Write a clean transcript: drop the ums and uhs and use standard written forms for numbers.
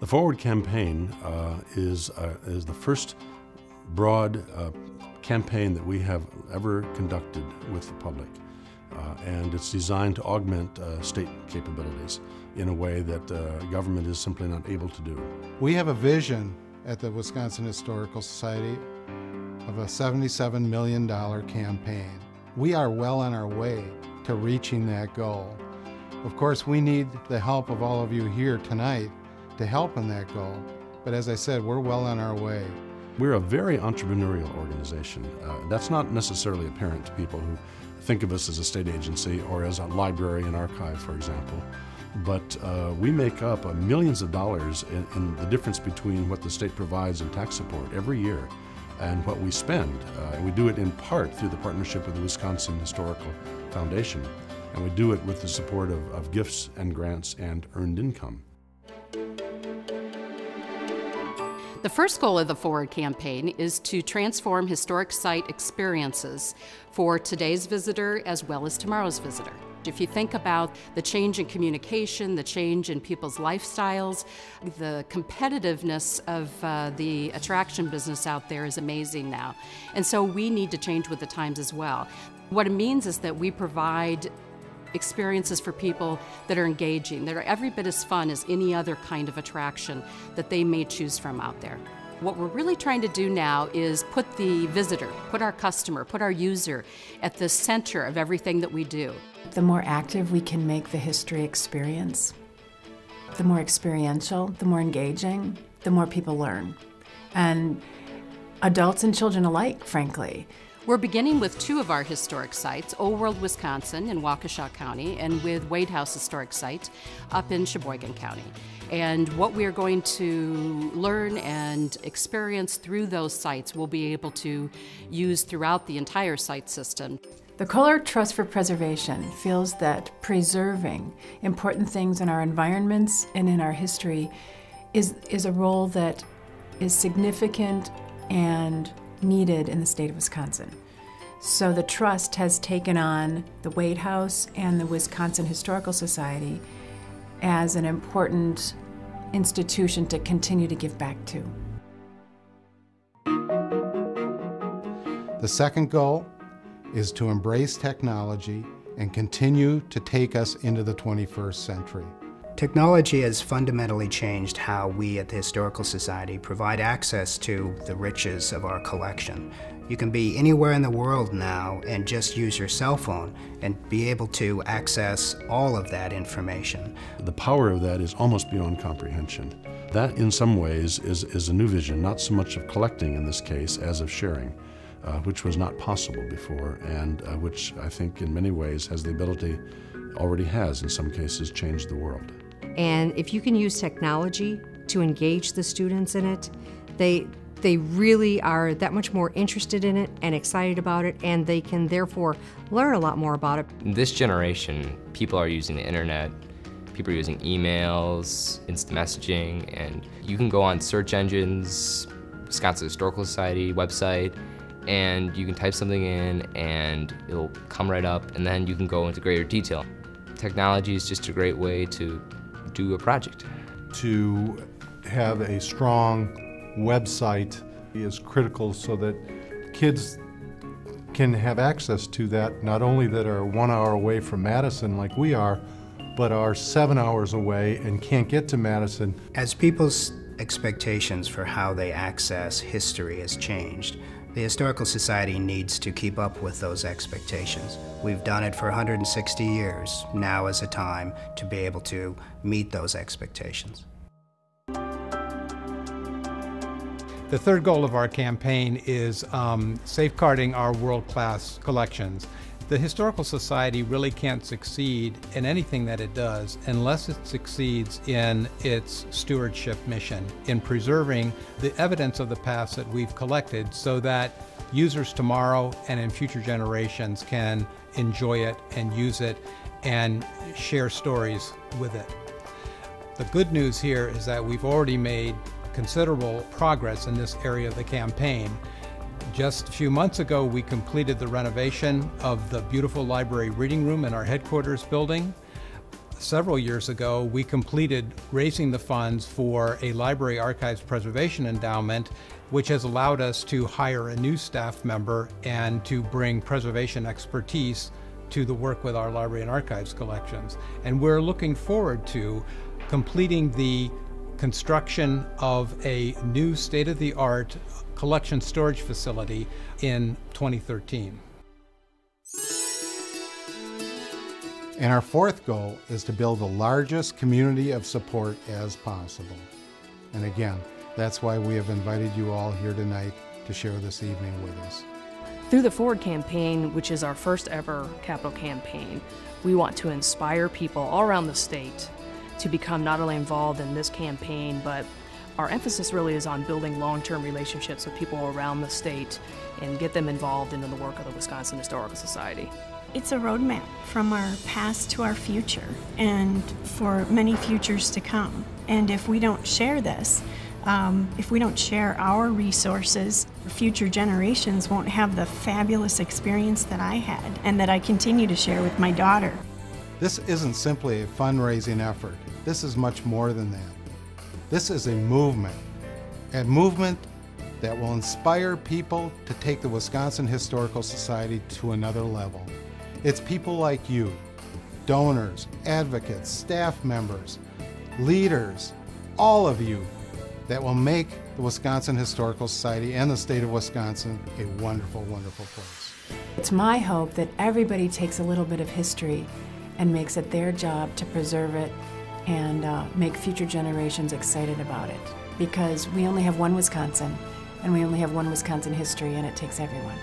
The Forward campaign is the first broad campaign that we have ever conducted with the public. And it's designed to augment state capabilities in a way that government is simply not able to do. We have a vision at the Wisconsin Historical Society of a $77 million campaign. We are well on our way to reaching that goal. Of course, we need the help of all of you here tonight to help in that goal. But as I said, we're well on our way. We're a very entrepreneurial organization. That's not necessarily apparent to people who think of us as a state agency or as a library and archive, for example. But we make up millions of dollars in the difference between what the state provides in tax support every year and what we spend. And we do it in part through the partnership with the Wisconsin Historical Foundation. And we do it with the support of gifts and grants and earned income. The first goal of the Forward campaign is to transform historic site experiences for today's visitor as well as tomorrow's visitor. If you think about the change in communication, the change in people's lifestyles, the competitiveness of the attraction business out there is amazing now. And so we need to change with the times as well. What it means is that we provide experiences for people that are engaging, that are every bit as fun as any other kind of attraction that they may choose from out there. What we're really trying to do now is put the visitor, put our customer, put our user at the center of everything that we do. The more active we can make the history experience, the more experiential, the more engaging, the more people learn. And adults and children alike, frankly. We're beginning with two of our historic sites, Old World, Wisconsin in Waukesha County, and with Wade House Historic Site up in Sheboygan County. And what we are going to learn and experience through those sites we'll be able to use throughout the entire site system. The Kohler Trust for Preservation feels that preserving important things in our environments and in our history is a role that is significant and needed in the state of Wisconsin. So the Trust has taken on the Wade House and the Wisconsin Historical Society as an important institution to continue to give back to. The second goal is to embrace technology and continue to take us into the 21st century. Technology has fundamentally changed how we at the Historical Society provide access to the riches of our collection. You can be anywhere in the world now and just use your cell phone and be able to access all of that information. The power of that is almost beyond comprehension. That, in some ways, is a new vision, not so much of collecting in this case as of sharing, which was not possible before, and which I think in many ways has the ability, already has in some cases, changed the world. And if you can use technology to engage the students in it, they really are that much more interested in it and excited about it, and they can therefore learn a lot more about it. In this generation, people are using the internet, people are using emails, instant messaging, and you can go on search engines, Wisconsin Historical Society website, and you can type something in and it'll come right up, and then you can go into greater detail. Technology is just a great way to do a project. To have a strong website is critical so that kids can have access to that, not only that are 1 hour away from Madison like we are, but are 7 hours away and can't get to Madison. As people's expectations for how they access history has changed, the Historical Society needs to keep up with those expectations. We've done it for 160 years. Now is a time to be able to meet those expectations. The third goal of our campaign is safeguarding our world-class collections. The Historical Society really can't succeed in anything that it does unless it succeeds in its stewardship mission, in preserving the evidence of the past that we've collected so that users tomorrow and in future generations can enjoy it and use it and share stories with it. The good news here is that we've already made considerable progress in this area of the campaign. Just a few months ago, we completed the renovation of the beautiful library reading room in our headquarters building. Several years ago, we completed raising the funds for a library archives preservation endowment, which has allowed us to hire a new staff member and to bring preservation expertise to the work with our library and archives collections. And we're looking forward to completing the construction of a new state-of-the-art collection storage facility in 2013. And our fourth goal is to build the largest community of support as possible. And again, that's why we have invited you all here tonight to share this evening with us. Through the Forward campaign, which is our first ever capital campaign, we want to inspire people all around the state to become not only involved in this campaign, but our emphasis really is on building long-term relationships with people around the state and get them involved in the work of the Wisconsin Historical Society. It's a roadmap from our past to our future and for many futures to come. And if we don't share this, if we don't share our resources, future generations won't have the fabulous experience that I had and that I continue to share with my daughter. This isn't simply a fundraising effort. This is much more than that. This is a movement that will inspire people to take the Wisconsin Historical Society to another level. It's people like you, donors, advocates, staff members, leaders, all of you, that will make the Wisconsin Historical Society and the state of Wisconsin a wonderful, wonderful place. It's my hope that everybody takes a little bit of history and makes it their job to preserve it and make future generations excited about it. Because we only have one Wisconsin, and we only have one Wisconsin history, and it takes everyone.